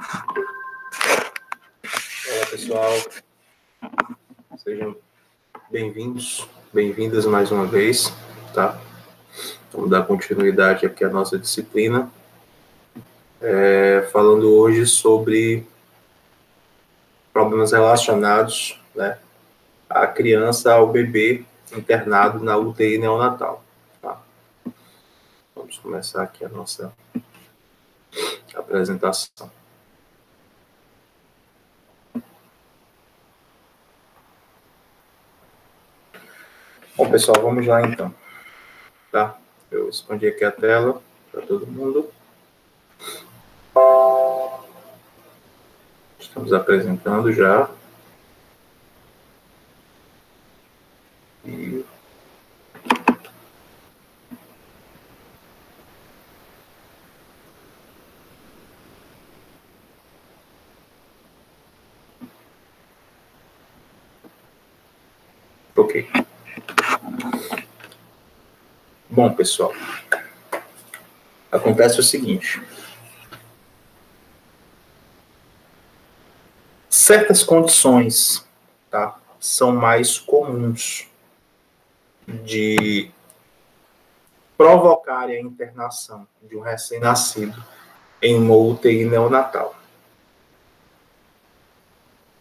Olá, pessoal. Sejam bem-vindos, bem-vindas mais uma vez, tá? Vamos dar continuidade aqui à nossa disciplina, falando hoje sobre problemas relacionados, né, à criança, ao bebê internado na UTI neonatal, tá? Vamos começar aqui a nossa apresentação. Bom, pessoal, vamos lá então, tá? Eu escondi aqui a tela para todo mundo. Estamos apresentando já. E... Ok. Bom, pessoal, acontece o seguinte. Certas condições, tá, são mais comuns de provocarem a internação de um recém-nascido em uma UTI neonatal.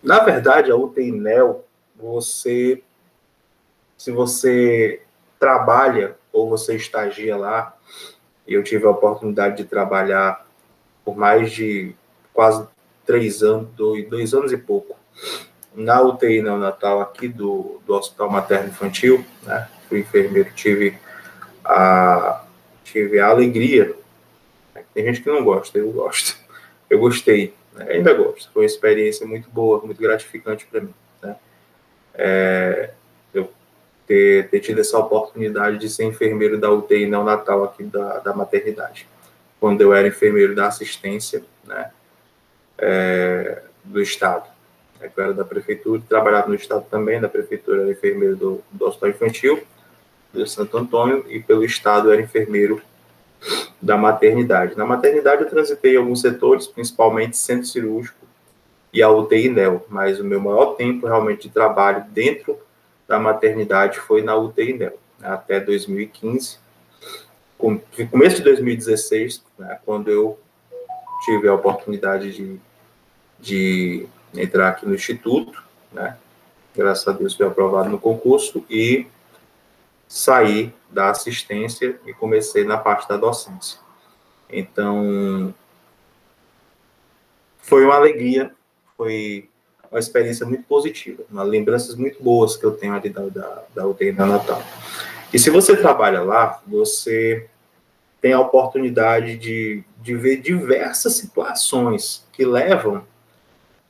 Na verdade, a UTI neo, se você trabalha ou você estagia lá, eu tive a oportunidade de trabalhar por mais de quase 3 anos, 2 anos e pouco, na UTI neonatal aqui do Hospital Materno Infantil, né? Fui enfermeiro, tive a alegria, né? Tem gente que não gosta, eu gosto, eu gostei, né? Ainda gosto, foi uma experiência muito boa, muito gratificante para mim, né? Eu ter tido essa oportunidade de ser enfermeiro da UTI neonatal aqui da maternidade, quando eu era enfermeiro da assistência, né, do Estado. Eu era da prefeitura, trabalhava no Estado também, da prefeitura era enfermeiro do Hospital Infantil, de Santo Antônio, e pelo Estado era enfermeiro da maternidade. Na maternidade eu transitei em alguns setores, principalmente centro cirúrgico e a UTI neo, mas o meu maior tempo realmente de trabalho dentro da maternidade foi na UTI neo, né, até 2015, começo de 2016, né, quando eu tive a oportunidade de entrar aqui no Instituto, né, graças a Deus fui aprovado no concurso e saí da assistência e comecei na parte da docência. Então, foi uma alegria, foi uma experiência muito positiva, lembranças muito boas que eu tenho ali da UTI neonatal. E se você trabalha lá, você tem a oportunidade de ver diversas situações que levam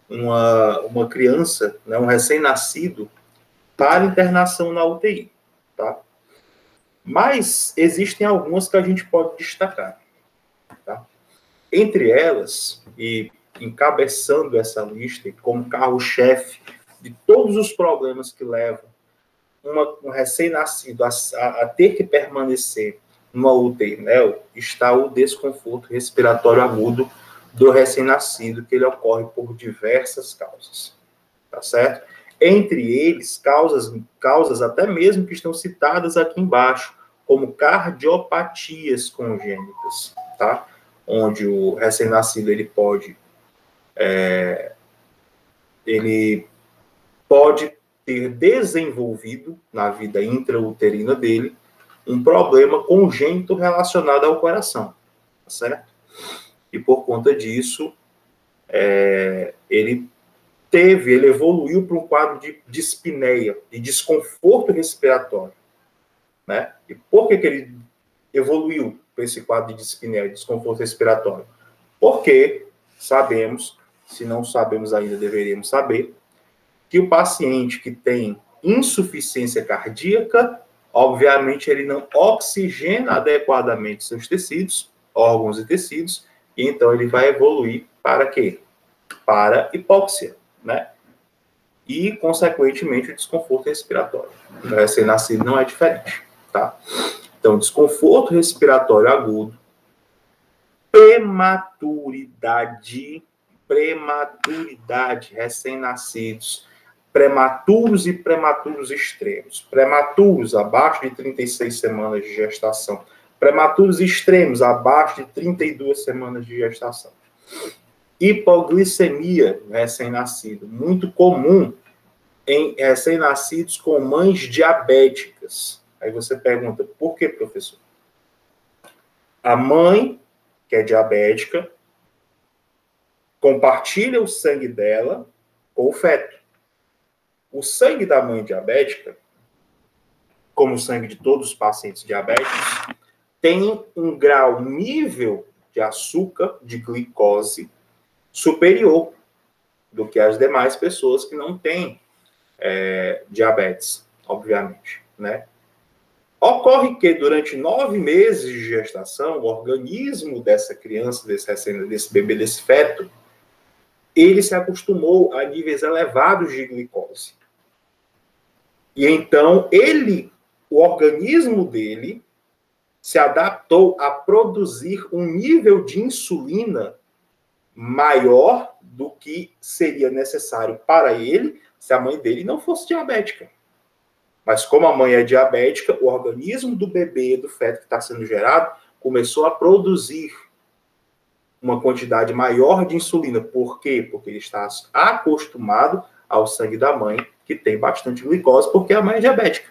uma criança, né, um recém-nascido, para internação na UTI, tá? Mas existem algumas que a gente pode destacar, tá? Entre elas, e encabeçando essa lista como carro-chefe de todos os problemas que levam um recém-nascido a ter que permanecer numa UTI, né, está o desconforto respiratório agudo do recém-nascido, que ele ocorre por diversas causas, tá certo? Entre eles, causas até mesmo que estão citadas aqui embaixo, como cardiopatias congênitas, tá? Onde o recém-nascido ele pode ter desenvolvido na vida intrauterina dele um problema congênito relacionado ao coração, tá certo? E por conta disso, ele evoluiu para um quadro de dispneia, de desconforto respiratório, né? E por que ele evoluiu para esse quadro de dispneia, de desconforto respiratório? Porque sabemos, se não sabemos ainda, deveríamos saber, que o paciente que tem insuficiência cardíaca, obviamente ele não oxigena adequadamente seus tecidos, órgãos e tecidos, e então ele vai evoluir para quê? Para hipóxia, né? E, consequentemente, o desconforto respiratório. O recém-nascido não é diferente, tá? Então, desconforto respiratório agudo, prematuridade, prematuridade, recém-nascidos, prematuros e prematuros extremos. Prematuros, abaixo de 36 semanas de gestação. Prematuros extremos, abaixo de 32 semanas de gestação. Hipoglicemia, recém-nascido, muito comum em recém-nascidos com mães diabéticas. Aí você pergunta, por que, professor? A mãe, que é diabética, compartilha o sangue dela com o feto. O sangue da mãe diabética, como o sangue de todos os pacientes diabéticos, tem um grau, nível de açúcar, de glicose, superior do que as demais pessoas que não têm diabetes, obviamente, né? Ocorre que durante 9 meses de gestação, o organismo dessa criança, desse bebê, desse feto, ele se acostumou a níveis elevados de glicose. E então, o organismo dele se adaptou a produzir um nível de insulina maior do que seria necessário para ele se a mãe dele não fosse diabética. Mas como a mãe é diabética, o organismo do bebê, do feto que está sendo gerado, começou a produzir uma quantidade maior de insulina. Por quê? Porque ele está acostumado ao sangue da mãe, que tem bastante glicose, porque a mãe é diabética.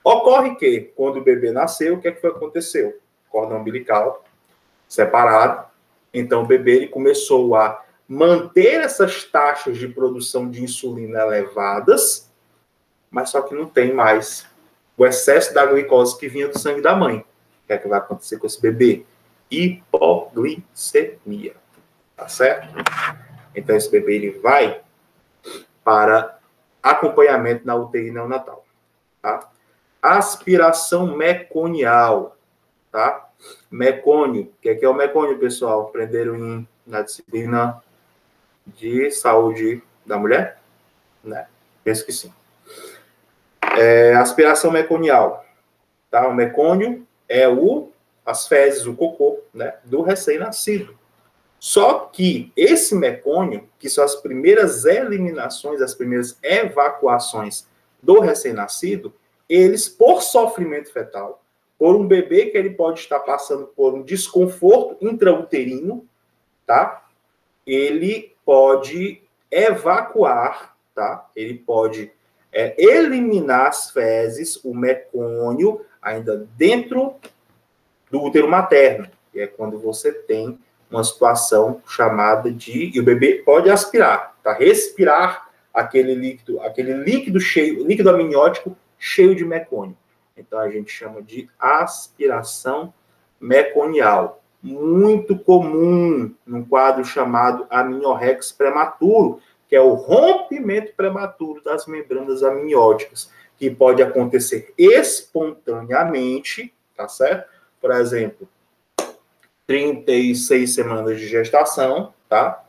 Ocorre que, quando o bebê nasceu, o que é que aconteceu? Cordão umbilical separado. Então, o bebê ele começou a manter essas taxas de produção de insulina elevadas, mas só que não tem mais o excesso da glicose que vinha do sangue da mãe. O que é que vai acontecer com esse bebê? Hipoglicemia. Tá certo? Então, esse bebê ele vai para acompanhamento na UTI neonatal. Tá? Aspiração meconial. Tá? Mecônio. O que é o mecônio, pessoal? Aprenderam na disciplina de saúde da mulher? Né? Penso que sim. Aspiração meconial. Tá? O mecônio é as fezes, o cocô, né, do recém-nascido. Só que esse mecônio, que são as primeiras eliminações, as primeiras evacuações do recém-nascido, eles, por sofrimento fetal, por um bebê que ele pode estar passando por um desconforto intrauterino, tá? Ele pode evacuar, tá? Ele pode eliminar as fezes, o mecônio, ainda dentro do útero materno. E é quando você tem uma situação chamada de... E o bebê pode aspirar, tá? Respirar aquele líquido cheio, líquido amniótico cheio de mecônio. Então, a gente chama de aspiração meconial. Muito comum num quadro chamado amniorrex prematuro, que é o rompimento prematuro das membranas amnióticas, que pode acontecer espontaneamente, tá certo? Por exemplo, 36 semanas de gestação, tá?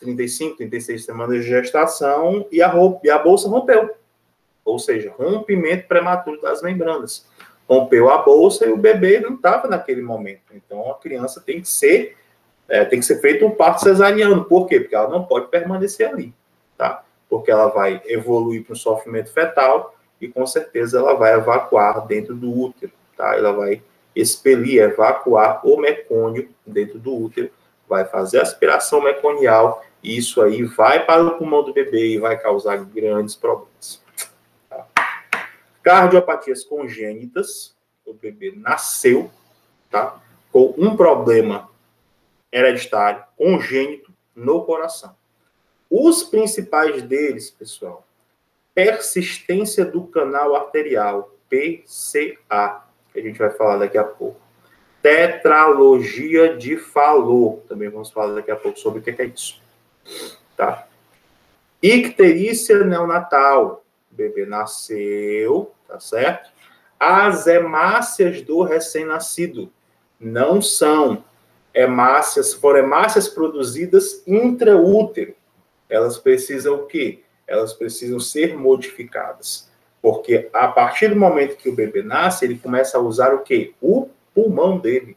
35, 36 semanas de gestação e a bolsa rompeu. Ou seja, rompimento prematuro das membranas. Rompeu a bolsa e o bebê não estava naquele momento. Então, a criança tem que ser feito um parto cesariano. Por quê? Porque ela não pode permanecer ali, tá? Porque ela vai evoluir para um sofrimento fetal e, com certeza, ela vai evacuar dentro do útero, tá? Ela vai expelir, evacuar o mecônio dentro do útero, vai fazer aspiração meconial e isso aí vai para o pulmão do bebê e vai causar grandes problemas. Tá? Cardiopatias congênitas, o bebê nasceu, tá? Com um problema hereditário, congênito, no coração. Os principais deles, pessoal, persistência do canal arterial, PCA, que a gente vai falar daqui a pouco. Tetralogia de Fallot, também vamos falar daqui a pouco sobre o que é isso. Tá? Icterícia neonatal, o bebê nasceu, tá certo? As hemácias do recém-nascido não são hemácias produzidas intraútero. Elas precisam o quê? Elas precisam ser modificadas. Porque a partir do momento que o bebê nasce, ele começa a usar o quê? O pulmão dele.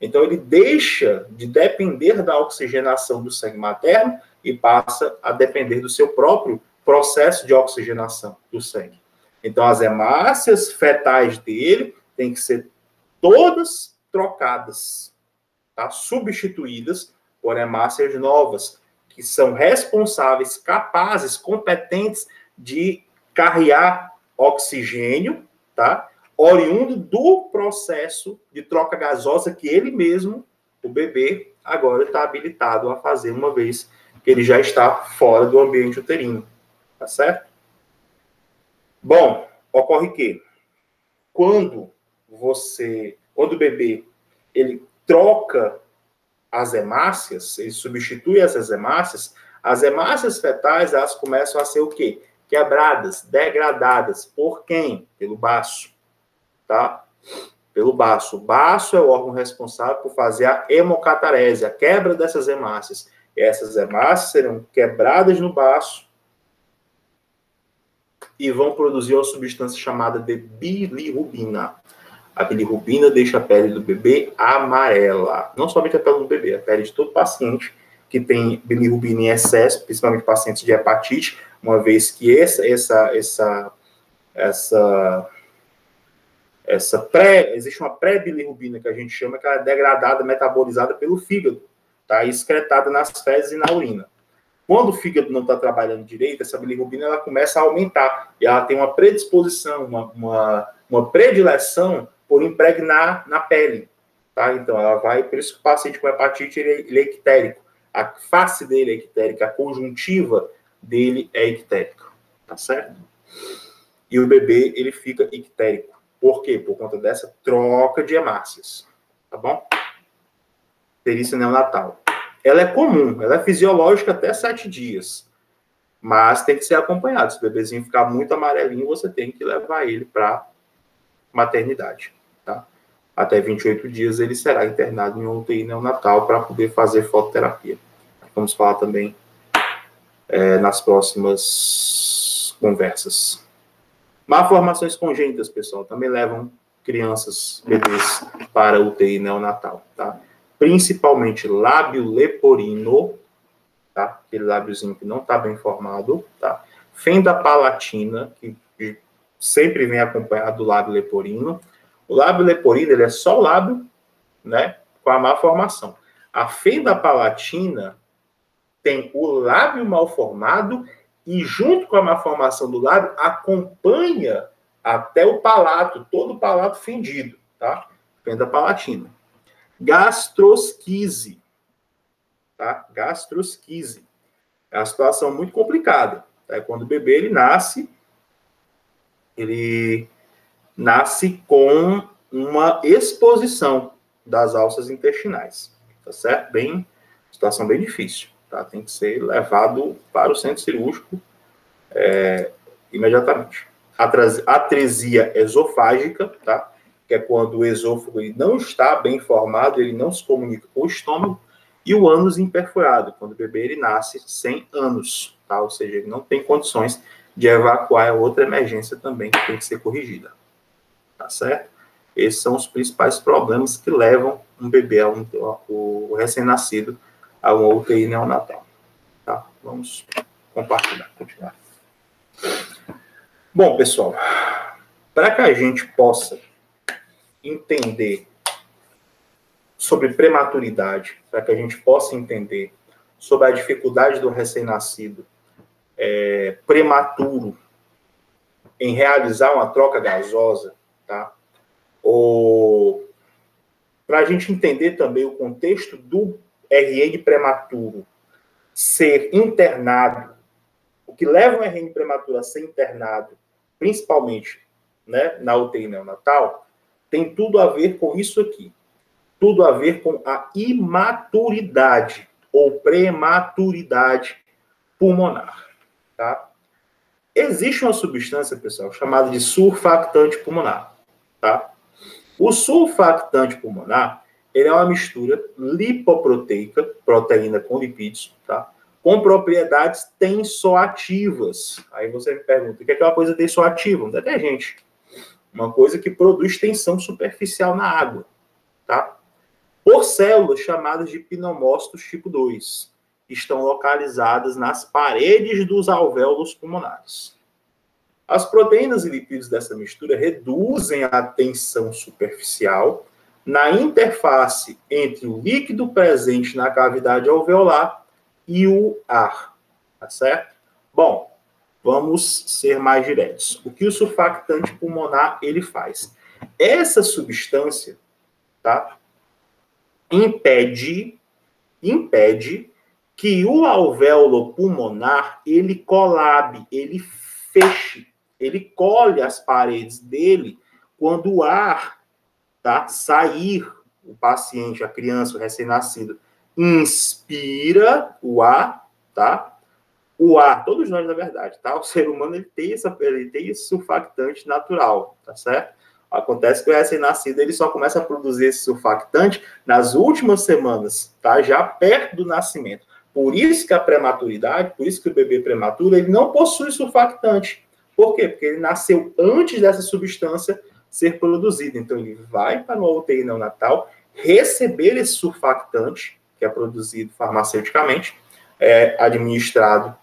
Então, ele deixa de depender da oxigenação do sangue materno e passa a depender do seu próprio processo de oxigenação do sangue. Então, as hemácias fetais dele têm que ser todas trocadas, tá? Substituídas por hemácias novas, que são responsáveis, capazes, competentes de carrear oxigênio, tá? Oriundo do processo de troca gasosa que ele mesmo, o bebê, agora está habilitado a fazer, uma vez que ele já está fora do ambiente uterino. Tá certo? Bom, ocorre que quando o bebê, ele troca as hemácias, ele substitui essas hemácias, as hemácias fetais, elas começam a ser o quê? Quebradas, degradadas. Por quem? Pelo baço. Tá? Pelo baço. O baço é o órgão responsável por fazer a hemocatarese, a quebra dessas hemácias. E essas hemácias serão quebradas no baço e vão produzir uma substância chamada de bilirrubina. A bilirrubina deixa a pele do bebê amarela. Não somente a pele do bebê, a pele de todo paciente que tem bilirrubina em excesso, principalmente pacientes de hepatite, uma vez que existe uma pré-bilirrubina que a gente chama, que ela é degradada, metabolizada pelo fígado, tá? Excretada nas fezes e na urina. Quando o fígado não está trabalhando direito, essa bilirrubina ela começa a aumentar. E ela tem uma predisposição, uma predileção por impregnar na pele. Tá? Então, ela vai... Por isso que o paciente com hepatite ele é ictérico. A face dele é ictérica, a conjuntiva dele é ictérica. Tá certo? E o bebê, ele fica ictérico. Por quê? Por conta dessa troca de hemácias. Tá bom? Icterícia neonatal. Ela é comum, ela é fisiológica até 7 dias. Mas tem que ser acompanhado. Se o bebezinho ficar muito amarelinho, você tem que levar ele para maternidade. Tá? Até 28 dias ele será internado em uma UTI neonatal para poder fazer fototerapia. Vamos falar também nas próximas conversas. Malformações congênitas, pessoal, também levam crianças, bebês, para UTI neonatal. Tá? Principalmente lábio leporino, tá? Aquele lábiozinho que não está bem formado, tá? Fenda palatina, que sempre vem acompanhado do lábio leporino. O lábio leporino, ele é só o lábio, né, com a má formação. A fenda palatina tem o lábio mal formado e, junto com a má formação do lábio, acompanha até o palato, todo o palato fendido, tá? Fenda palatina. Gastrosquise. Tá? Gastrosquise. É uma situação muito complicada. Tá? Quando o bebê ele nasce com uma exposição das alças intestinais. Tá certo? Situação bem difícil. Tá? Tem que ser levado para o centro cirúrgico imediatamente. Atresia esofágica, tá? Que é quando o esôfago ele não está bem formado, ele não se comunica com o estômago, e o ânus imperfurado, quando o bebê ele nasce sem ânus, tá? Ou seja, ele não tem condições de evacuar, é outra emergência também que tem que ser corrigida, tá certo? Esses são os principais problemas que levam um bebê, o recém-nascido, a uma UTI neonatal, tá? Vamos continuar. Bom, pessoal, para que a gente possa entender sobre prematuridade, para que a gente possa entender sobre a dificuldade do recém-nascido prematuro em realizar uma troca gasosa, tá? Ou para a gente entender também o contexto do RN prematuro ser internado, o que leva um RN prematuro a ser internado, principalmente, né, na UTI neonatal, tem tudo a ver com isso aqui. Tudo a ver com a imaturidade ou prematuridade pulmonar. Tá? Existe uma substância, pessoal, chamada de surfactante pulmonar. Tá? O surfactante pulmonar ele é uma mistura lipoproteica, proteína com lipídios, tá? Com propriedades tensoativas. Aí você me pergunta, o que é uma coisa tensoativa? Um detergente. Uma coisa que produz tensão superficial na água. Tá? por células chamadas de pneumócitos tipo 2, que estão localizadas nas paredes dos alvéolos pulmonares. As proteínas e lipídios dessa mistura reduzem a tensão superficial na interface entre o líquido presente na cavidade alveolar e o ar, tá certo? Bom, vamos ser mais diretos. O que o surfactante pulmonar ele faz? Essa substância, tá, impede que o alvéolo pulmonar ele colabe, ele feche, ele colhe as paredes dele quando o ar, tá, sair, o paciente, a criança, o recém-nascido, inspira o ar, tá? O ar, todos nós, na verdade, tá? O ser humano, ele tem esse surfactante natural, tá certo? Acontece que o recém-nascido, ele só começa a produzir esse surfactante nas últimas semanas, tá? Já perto do nascimento. Por isso que a prematuridade, por isso que o bebê prematuro, ele não possui surfactante. Por quê? Porque ele nasceu antes dessa substância ser produzida. Então, ele vai para uma UTI neonatal receber esse surfactante, que é produzido farmaceuticamente, administrado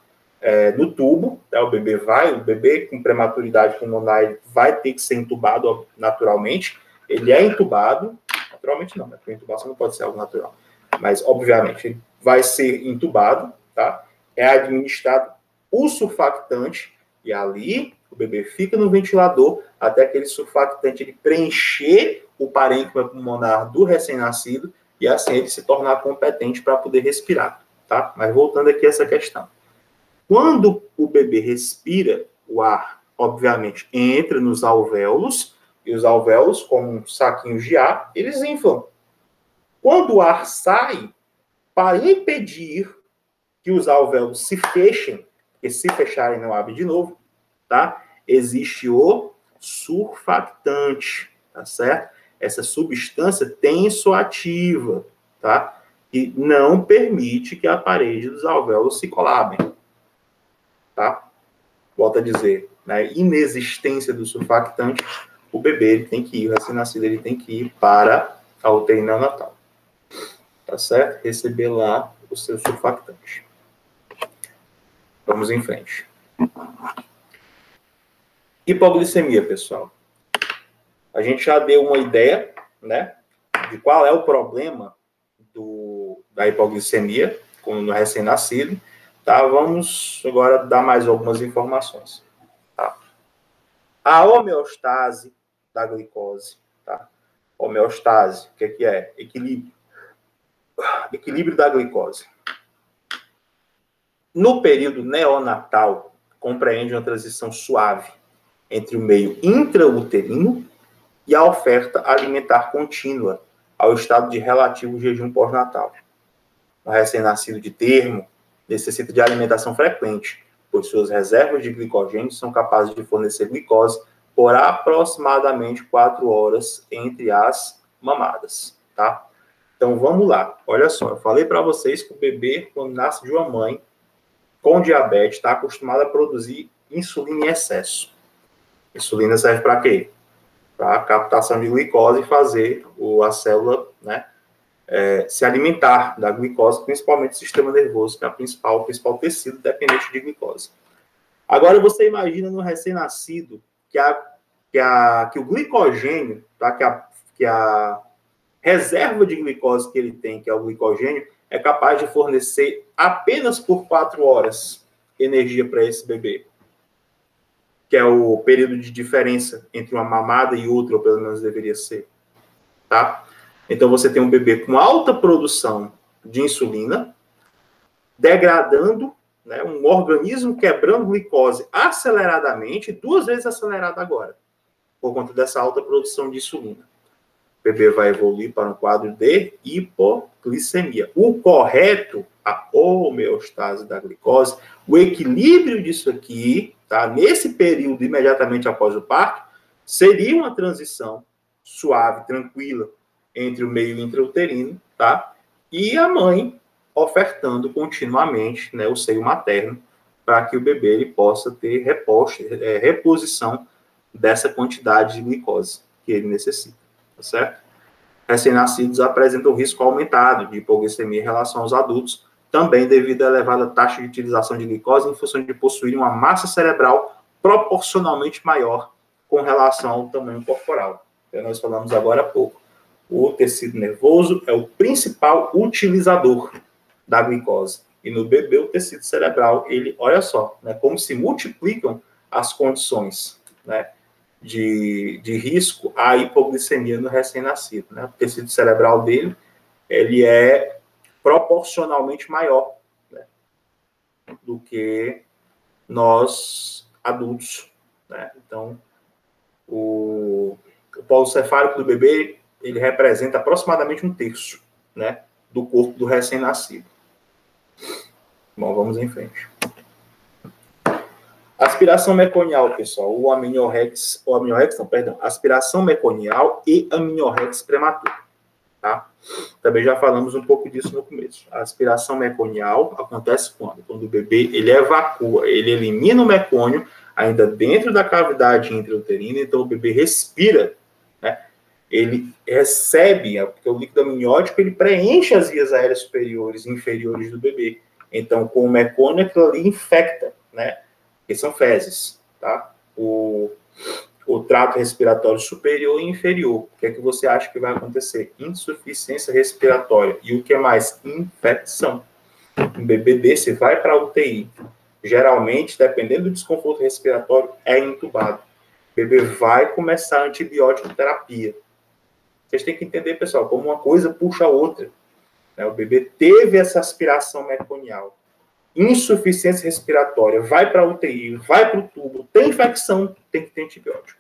no tubo. Tá? O bebê com prematuridade pulmonar vai ter que ser entubado naturalmente. Ele é entubado, naturalmente não, né? Porque a intubação não pode ser algo natural. Mas, obviamente, ele vai ser entubado, tá? É administrado o surfactante, e ali o bebê fica no ventilador até aquele surfactante ele preencher o parênquima pulmonar do recém-nascido e assim ele se tornar competente para poder respirar, tá? Mas voltando aqui a essa questão. Quando o bebê respira, o ar, obviamente, entra nos alvéolos, e os alvéolos, como saquinhos de ar, eles inflam. Quando o ar sai, para impedir que os alvéolos se fechem, porque se fecharem não abre de novo, tá? Existe o surfactante, tá certo? Essa substância tensoativa, tá? E não permite que a parede dos alvéolos se colabem, tá? Volto a dizer, na inexistência do surfactante, o bebê ele tem que ir, o recém-nascido ele tem que ir para a UTI neonatal, tá certo? Receber lá o seu surfactante. Vamos em frente. Hipoglicemia, pessoal. A gente já deu uma ideia, né, de qual é o problema da hipoglicemia no recém-nascido, tá? Vamos agora dar mais algumas informações, tá? A homeostase da glicose, tá? Homeostase, o que é? Equilíbrio. Equilíbrio da glicose. No período neonatal, compreende uma transição suave entre o meio intrauterino e a oferta alimentar contínua ao estado de relativo jejum pós-natal. O recém-nascido de termo necessita de alimentação frequente, pois suas reservas de glicogênio são capazes de fornecer glicose por aproximadamente 4 horas entre as mamadas, tá? Então, vamos lá. Olha só, eu falei para vocês que o bebê, quando nasce de uma mãe com diabetes, está acostumado a produzir insulina em excesso. Insulina serve para quê? Para a captação de glicose e fazer a célula, né, se alimentar da glicose, principalmente o sistema nervoso, que é o principal tecido dependente de glicose. Agora, você imagina no recém-nascido que o glicogênio, tá, que a reserva de glicose que ele tem, que é o glicogênio, é capaz de fornecer apenas por 4 horas energia para esse bebê, que é o período de diferença entre uma mamada e outra, ou pelo menos deveria ser, tá? Então, você tem um bebê com alta produção de insulina, degradando, né, um organismo quebrando glicose aceleradamente, 2 vezes acelerado agora, por conta dessa alta produção de insulina. O bebê vai evoluir para um quadro de hipoglicemia. O correto, a homeostase da glicose, o equilíbrio disso aqui, tá, nesse período imediatamente após o parto, seria uma transição suave, tranquila, entre o meio intrauterino, tá, e a mãe ofertando continuamente, né, o seio materno, para que o bebê ele possa ter reposição dessa quantidade de glicose que ele necessita, tá certo? recém-nascidos apresentam risco aumentado de hipoglicemia em relação aos adultos, também devido à elevada taxa de utilização de glicose em função de possuírem uma massa cerebral proporcionalmente maior com relação ao tamanho corporal. Então, nós falamos agora há pouco. O tecido nervoso é o principal utilizador da glicose. E no bebê, o tecido cerebral, ele, olha só, né, como se multiplicam as condições, né, de risco à hipoglicemia no recém-nascido. Né? O tecido cerebral dele, ele é proporcionalmente maior, né, do que nós adultos. Né? Então, o polo cefálico do bebê, ele representa aproximadamente 1/3, né, do corpo do recém-nascido. Bom, vamos em frente. Aspiração meconial, pessoal, aspiração meconial e amniorrex prematuro, tá? Também já falamos um pouco disso no começo. A aspiração meconial acontece quando? Quando o bebê, ele evacua, ele elimina o mecônio ainda dentro da cavidade intrauterina, então o bebê respira, né? Ele recebe, porque o líquido amniótico, ele preenche as vias aéreas superiores e inferiores do bebê. Então, com o mecônio, aquilo ali infecta, né? Que são fezes, tá? O trato respiratório superior e inferior. O que é que você acha que vai acontecer? Insuficiência respiratória. E o que é mais? Infecção. Um bebê desse vai para a UTI. Geralmente, dependendo do desconforto respiratório, é intubado. O bebê vai começar a antibiótico terapia. Vocês têm que entender, pessoal, como uma coisa puxa a outra. Né? O bebê teve essa aspiração meconial. Insuficiência respiratória, vai para a UTI, vai para o tubo, tem infecção, tem que ter antibiótico.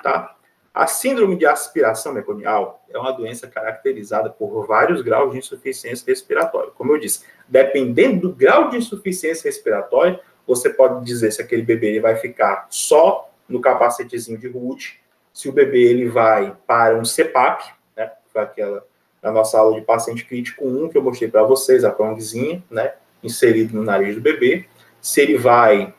Tá? A síndrome de aspiração meconial é uma doença caracterizada por vários graus de insuficiência respiratória. Como eu disse, dependendo do grau de insuficiência respiratória, você pode dizer se aquele bebê ele vai ficar só no capacetezinho de Ruth, se o bebê ele vai para um CPAP, né, na nossa aula de paciente crítico 1, que eu mostrei para vocês, a prongzinha, né, inserido no nariz do bebê, se ele vai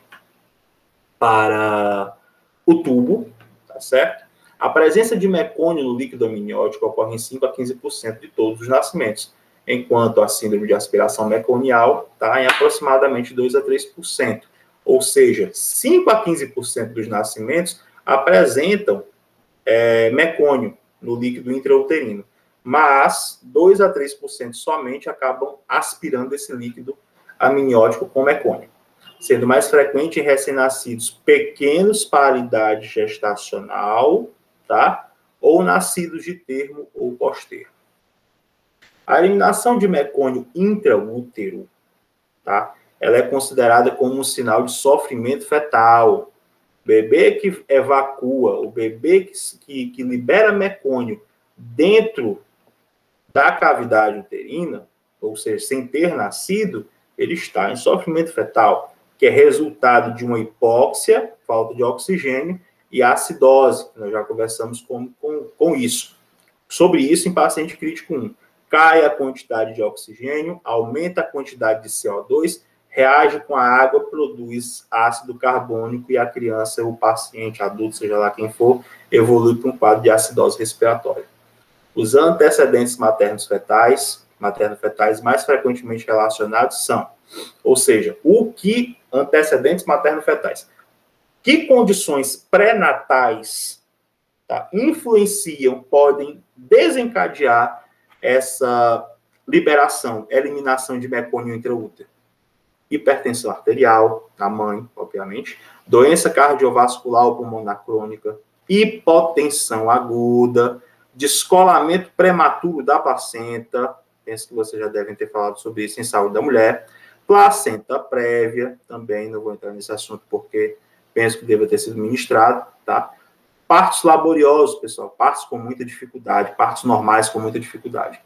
para o tubo, tá certo? A presença de mecônio no líquido amniótico ocorre em 5 a 15% de todos os nascimentos, enquanto a síndrome de aspiração meconial está em aproximadamente 2 a 3%. Ou seja, 5 a 15% dos nascimentos apresentam mecônio no líquido intrauterino, mas 2 a 3% somente acabam aspirando esse líquido amniótico com mecônio, sendo mais frequente em recém-nascidos pequenos para a idade gestacional, tá? Ou nascidos de termo ou pós-termo. A eliminação de mecônio intraútero, tá? Ela é considerada como um sinal de sofrimento fetal. O bebê que evacua, o bebê que libera mecônio dentro da cavidade uterina, ou seja, sem ter nascido, ele está em sofrimento fetal, que é resultado de uma hipóxia, falta de oxigênio, e acidose. Nós já conversamos com isso. Sobre isso em paciente crítico 1. Cai a quantidade de oxigênio, aumenta a quantidade de CO2, reage com a água, produz ácido carbônico e a criança, o paciente adulto, seja lá quem for, evolui para um quadro de acidose respiratória. Os antecedentes materno-fetais mais frequentemente relacionados são, ou seja, antecedentes materno-fetais? Que condições pré-natais, tá, influenciam, podem desencadear essa liberação, eliminação de mecônio intraútero? Hipertensão arterial, na mãe, obviamente, doença cardiovascular ou pulmonar crônica, hipotensão aguda, descolamento prematuro da placenta, penso que vocês já devem ter falado sobre isso em saúde da mulher, placenta prévia, também não vou entrar nesse assunto porque penso que deva ter sido ministrado, tá? Partos laboriosos, pessoal, partos com muita dificuldade, partos normais com muita dificuldade.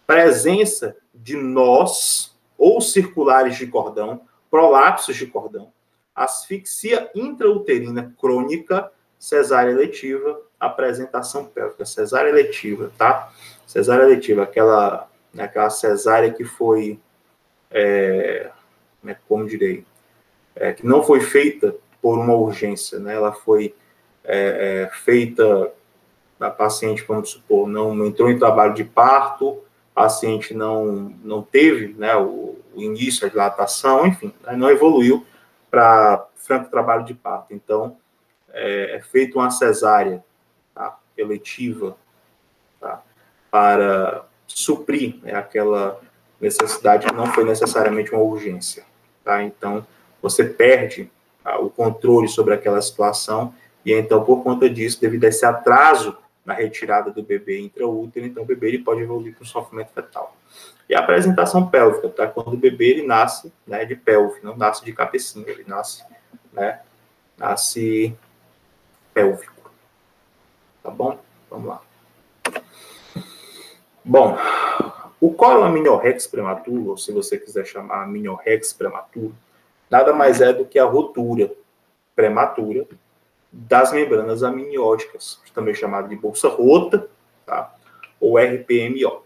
Presença de nós ou circulares de cordão, prolapsos de cordão, asfixia intrauterina crônica, cesárea eletiva, apresentação pélvica. Cesárea eletiva, tá? Cesárea eletiva, aquela cesárea que foi, como direi, que não foi feita por uma urgência, né? Ela foi feita a paciente, vamos supor, não entrou em trabalho de parto, a paciente não teve, né, o início, a dilatação, enfim, né, não evoluiu para franco trabalho de parto. Então, é feita uma cesárea, tá, eletiva, tá, para suprir, né, aquela necessidade que não foi necessariamente uma urgência. Tá? Então, você perde o controle sobre aquela situação e, então, por conta disso, devido a esse atraso na retirada do bebê intraútero, então o bebê ele pode evoluir com sofrimento fetal. E a apresentação pélvica, tá? Quando o bebê ele nasce, né, de pelve, não nasce de cabecinha, ele nasce, né, nasce pélvico. Tá bom? Vamos lá. Bom, o colo amniorrex prematuro, ou se você quiser chamar amniorrex prematuro, nada mais é do que a rotura prematura das membranas amnióticas, também chamada de bolsa rota, tá? Ou RPMO.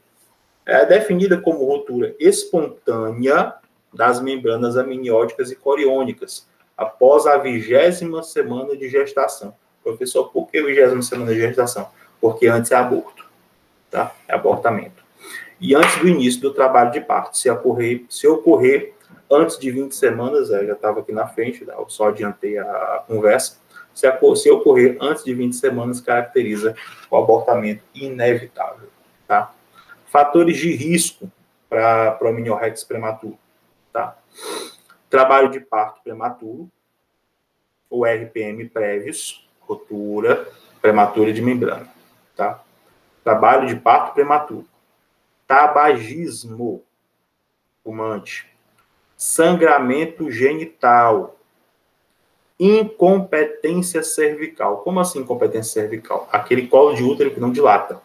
É definida como rotura espontânea das membranas amnióticas e coriônicas após a 20ª semana de gestação. Professor, por que a 20ª semana de gestação? Porque antes é aborto, tá? É abortamento. E antes do início do trabalho de parto, se ocorrer antes de 20 semanas, já estava aqui na frente, eu só adiantei a conversa, se ocorrer antes de 20 semanas, caracteriza o abortamento inevitável. Tá? Fatores de risco para o amniorrex prematuro. Tá? Trabalho de parto prematuro, ou RPM prévios, rotura prematura de membrana. Tá? Trabalho de parto prematuro. Tabagismo fumante, sangramento genital, incompetência cervical. Como assim incompetência cervical? Aquele colo de útero que não dilata.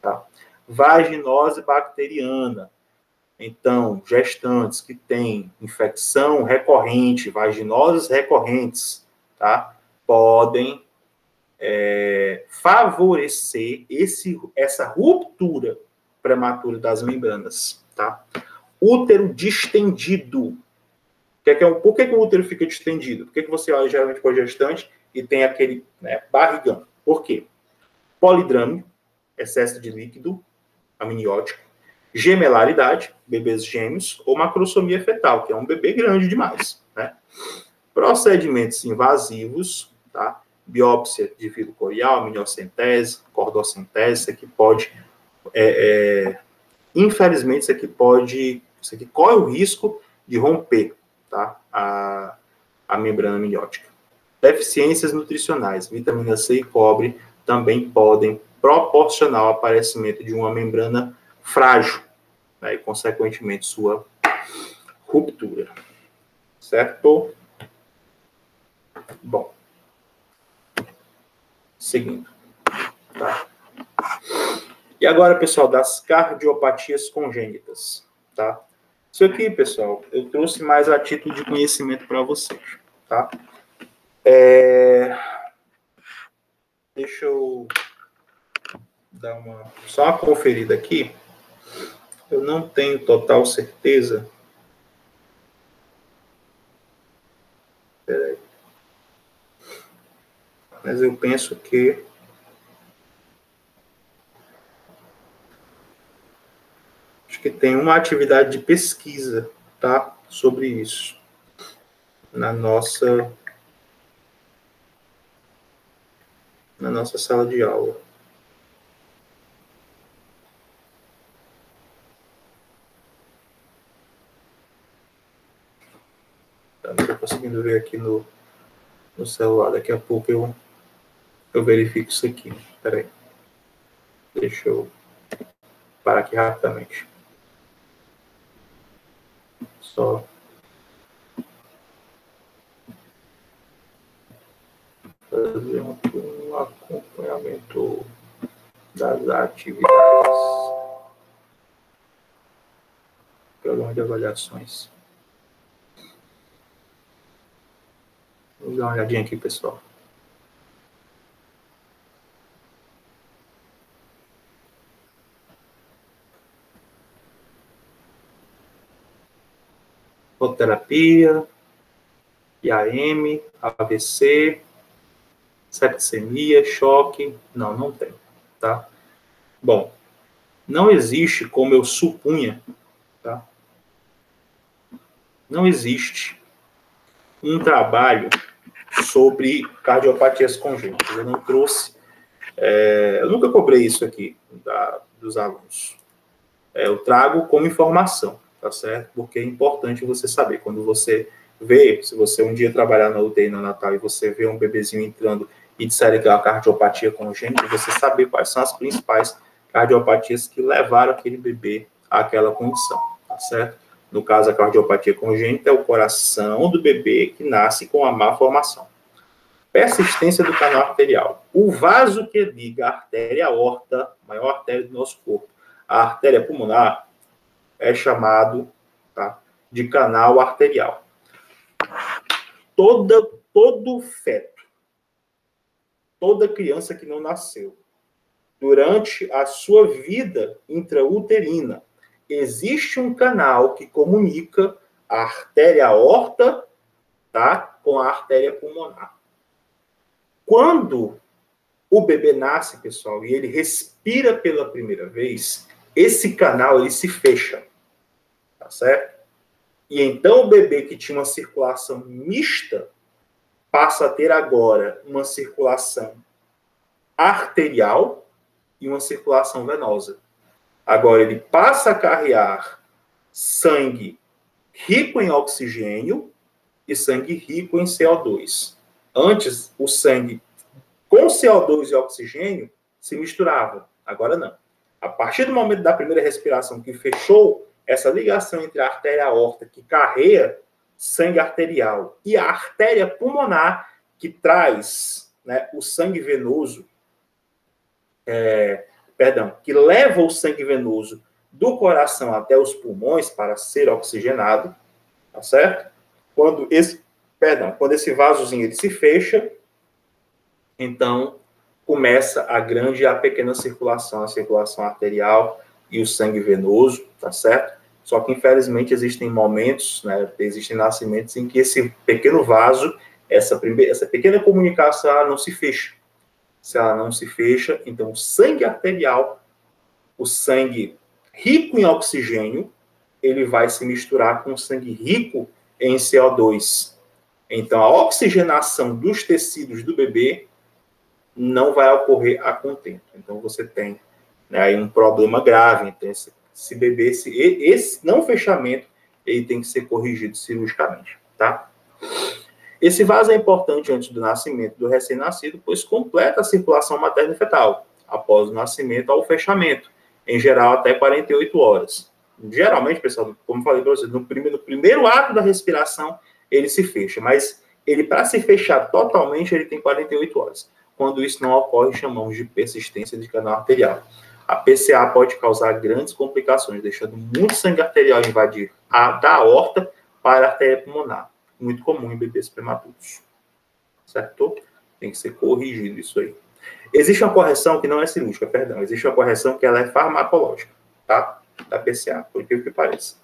Tá? Vaginose bacteriana. Então, gestantes que têm infecção recorrente, vaginoses recorrentes, tá? Podem favorecer essa ruptura prematura das membranas. Tá? Útero distendido. Por que o útero fica distendido? Por que você olha geralmente para o gestante e tem aquele, né, barrigão? Por quê? Polidrâmio, excesso de líquido amniótico, gemelaridade, bebês gêmeos, ou macrosomia fetal, que é um bebê grande demais. Né? Procedimentos invasivos, tá? Biópsia de filo corial, amniocentese, cordocentese, isso aqui pode, infelizmente, isso aqui corre o risco de romper, tá? a membrana amniótica. Deficiências nutricionais, vitamina C e cobre também podem proporcionar o aparecimento de uma membrana frágil, né, e, consequentemente, sua ruptura. Certo? Bom. Seguindo. Tá? E agora, pessoal, das cardiopatias congênitas. Tá? Isso aqui, pessoal, eu trouxe mais a título de conhecimento para vocês. Tá? Deixa eu dar só uma conferida aqui. Eu não tenho total certeza. Peraí. Mas eu penso que acho que tem uma atividade de pesquisa, tá, sobre isso na nossa sala de aula. Não estou conseguindo ver aqui no celular. Daqui a pouco eu verifico isso aqui. Espera aí. Deixa eu parar aqui rapidamente. Só fazer um acompanhamento das atividades. Programa de avaliações. Vamos dar uma olhadinha aqui, pessoal. Fototerapia, IAM, AVC, septicemia, choque. Não tem. tá? Bom, não existe, como eu supunha, tá? Não existe um trabalho sobre cardiopatias congênitas. Eu não trouxe, eu nunca cobrei isso aqui dos alunos. Eu trago como informação, tá certo? Porque é importante você saber. Quando você vê, se você um dia trabalhar na UTI neonatal e você vê um bebezinho entrando e disser que é uma cardiopatia congênita, você saber quais são as principais cardiopatias que levaram aquele bebê àquela condição, tá certo? No caso, a cardiopatia congênita é o coração do bebê que nasce com a má formação. Persistência do canal arterial. O vaso que liga a artéria aorta, maior artéria do nosso corpo, a artéria pulmonar, é chamado, tá, de canal arterial. Todo feto, toda criança que não nasceu, durante a sua vida intrauterina, existe um canal que comunica a artéria aorta, tá, com a artéria pulmonar. Quando o bebê nasce, pessoal, e ele respira pela primeira vez, esse canal ele se fecha, tá certo? E então o bebê que tinha uma circulação mista passa a ter agora uma circulação arterial e uma circulação venosa. Agora ele passa a carrear sangue rico em oxigênio e sangue rico em CO2. Antes, o sangue com CO2 e oxigênio se misturava. Agora não. A partir do momento da primeira respiração que fechou essa ligação entre a artéria aorta, que carrega sangue arterial, e a artéria pulmonar, que traz, né, o sangue venoso, que leva o sangue venoso do coração até os pulmões para ser oxigenado, tá certo? Quando esse vasozinho ele se fecha, então começa a grande e a pequena circulação, a circulação arterial e o sangue venoso, tá certo? Só que, infelizmente, existem momentos, né, existem nascimentos em que esse pequeno vaso, essa pequena comunicação, ela não se fecha. Se ela não se fecha, então o sangue arterial, o sangue rico em oxigênio, ele vai se misturar com o sangue rico em CO2. Então, a oxigenação dos tecidos do bebê não vai ocorrer a contento. Então, você tem, né, aí um problema grave. Então, esse bebê, esse não fechamento, ele tem que ser corrigido cirurgicamente, tá? Esse vaso é importante antes do nascimento do recém-nascido, pois completa a circulação materna e fetal, após o nascimento ao fechamento, em geral até 48 horas. Geralmente, pessoal, como falei para vocês, no primeiro ato da respiração, ele se fecha, mas ele, para se fechar totalmente, ele tem 48 horas. Quando isso não ocorre, chamamos de persistência de canal arterial. A PCA pode causar grandes complicações, deixando muito sangue arterial invadir da aorta para a artéria pulmonar. Muito comum em bebês prematuros. Certo? Tem que ser corrigido isso aí. Existe uma correção que não é cirúrgica, perdão. Existe uma correção que ela é farmacológica, tá? Da PCA, por incrível que pareça.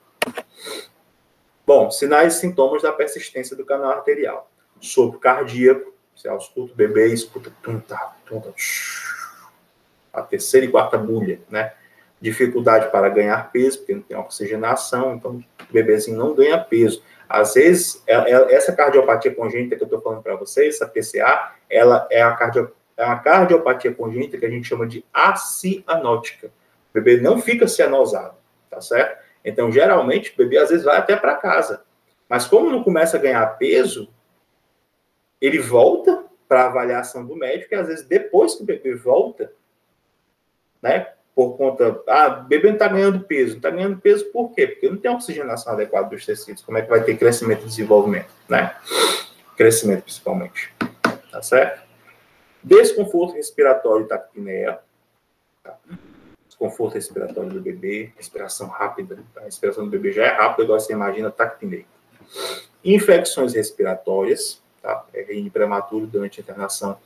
Bom, sinais e sintomas da persistência do canal arterial. Sopro cardíaco. Você escuta o bebê, escuta a terceira e quarta bulha, né? Dificuldade para ganhar peso, porque não tem oxigenação, então o bebezinho não ganha peso. Às vezes, essa cardiopatia congênita que eu estou falando para vocês, essa PCA, ela é uma cardiopatia congênita que a gente chama de acianótica. O bebê não fica cianosado, tá certo? Então, geralmente, o bebê às vezes vai até para casa. Mas como não começa a ganhar peso, ele volta para a avaliação do médico, e às vezes depois que o bebê volta, né, por conta, o bebê não está ganhando peso. Não está ganhando peso por quê? Porque não tem oxigenação adequada dos tecidos. Como é que vai ter crescimento e desenvolvimento, né? Crescimento, principalmente. Tá certo? Desconforto respiratório e taquipneia. Tá? Desconforto respiratório do bebê, respiração rápida. A respiração do bebê já é rápida, igual você imagina, taquipneia. Infecções respiratórias, tá? RN prematuro durante a internação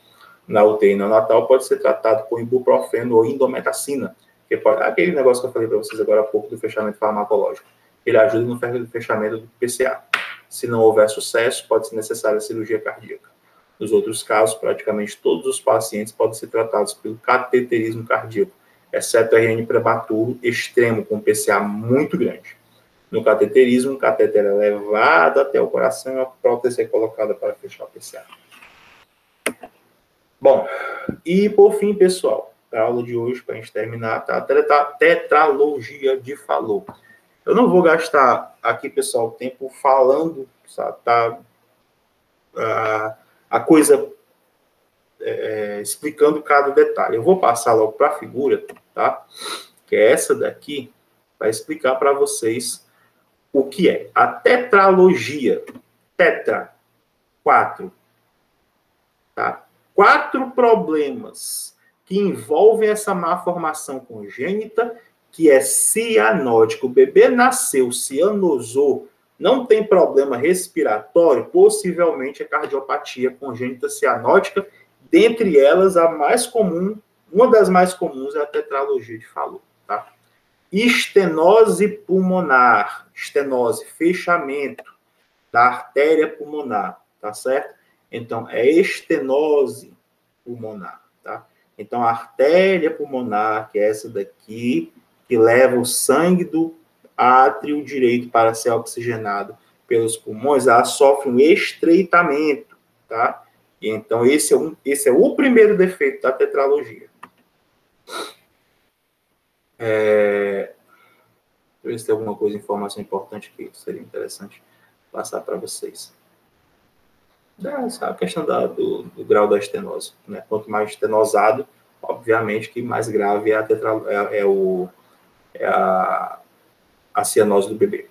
na UTI neonatal pode ser tratado com ibuprofeno ou indometacina, que pode, aquele negócio que eu falei para vocês agora há pouco do fechamento farmacológico. Ele ajuda no fechamento do PCA. Se não houver sucesso, pode ser necessária a cirurgia cardíaca. Nos outros casos, praticamente todos os pacientes podem ser tratados pelo cateterismo cardíaco, exceto RN prematuro extremo, com PCA muito grande. No cateterismo, o catéter é levado até o coração e a prótese é colocada para fechar o PCA. Bom, e por fim, pessoal, a aula de hoje, para a gente terminar, tá? Tetralogia de Fallot. Eu não vou gastar aqui, pessoal, tempo falando, sabe, tá? A coisa explicando cada detalhe. Eu vou passar logo para a figura, tá? Que é essa daqui, para explicar para vocês o que é a tetralogia. Tetra, 4. Tá? 4 problemas que envolvem essa malformação congênita, que é cianótica. O bebê nasceu, cianosou, não tem problema respiratório, possivelmente é cardiopatia congênita cianótica. Dentre elas, a mais comum, uma das mais comuns é a tetralogia de Fallot. Tá? Estenose pulmonar, estenose, fechamento da artéria pulmonar, tá certo? Então, é estenose pulmonar, tá? Então, a artéria pulmonar, que é essa daqui, que leva o sangue do átrio direito para ser oxigenado pelos pulmões, ela sofre um estreitamento, tá? E então, esse é o primeiro defeito da tetralogia. Deixa eu ver se tem alguma coisa, informação importante que seria interessante passar para vocês. A questão do grau da estenose. Né? Quanto mais estenosado, obviamente que mais grave é a cianose do bebê.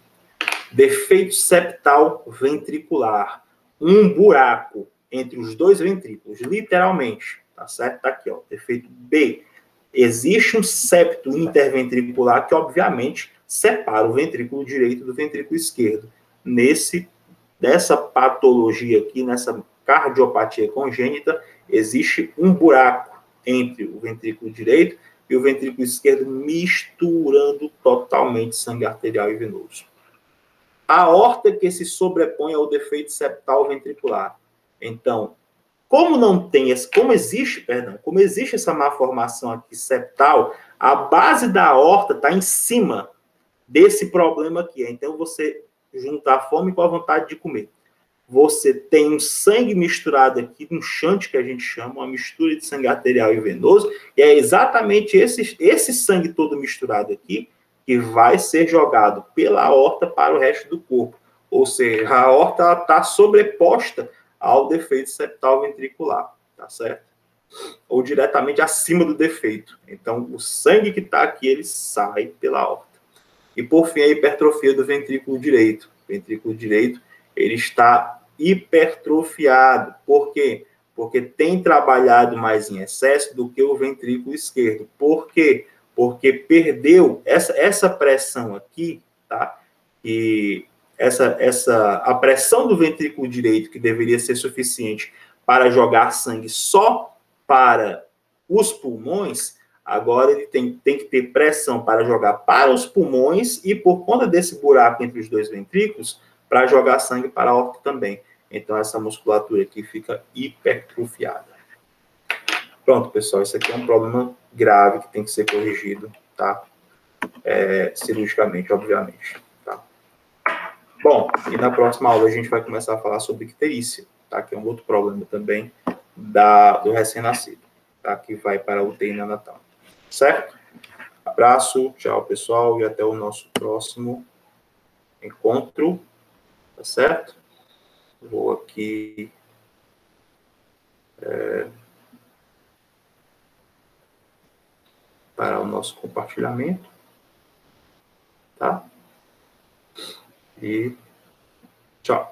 Defeito septal ventricular. Um buraco entre os dois ventrículos, literalmente. Tá certo? Tá aqui, ó. Defeito B. Existe um septo interventricular que, obviamente, separa o ventrículo direito do ventrículo esquerdo. Nessa patologia aqui, nessa cardiopatia congênita, existe um buraco entre o ventrículo direito e o ventrículo esquerdo, misturando totalmente sangue arterial e venoso. A aorta que se sobrepõe ao defeito septal ventricular. Então, como existe essa malformação aqui septal, a base da aorta está em cima desse problema aqui. Então, você juntar a fome com a vontade de comer. Você tem um sangue misturado aqui, um shunt que a gente chama, uma mistura de sangue arterial e venoso, e é exatamente esse sangue todo misturado aqui que vai ser jogado pela aorta para o resto do corpo. Ou seja, a aorta está sobreposta ao defeito septal ventricular, tá certo? Ou diretamente acima do defeito. Então, o sangue que está aqui, ele sai pela aorta. E, por fim, a hipertrofia do ventrículo direito. O ventrículo direito, ele está hipertrofiado. Por quê? Porque tem trabalhado mais em excesso do que o ventrículo esquerdo. Por quê? Porque perdeu essa pressão aqui, tá? E a pressão do ventrículo direito, que deveria ser suficiente para jogar sangue só para os pulmões, agora ele tem que ter pressão para jogar para os pulmões e, por conta desse buraco entre os dois ventrículos, para jogar sangue para a aorta também. Então, essa musculatura aqui fica hipertrofiada. Pronto, pessoal, isso aqui é um problema grave que tem que ser corrigido, tá? Cirurgicamente, obviamente. Tá? Bom, e na próxima aula a gente vai começar a falar sobre icterícia, tá? Que é um outro problema também do recém-nascido, tá? Que vai para a UTI neonatal. Certo? Abraço, tchau, pessoal, e até o nosso próximo encontro. Tá certo? Vou aqui para o nosso compartilhamento, tá? E tchau.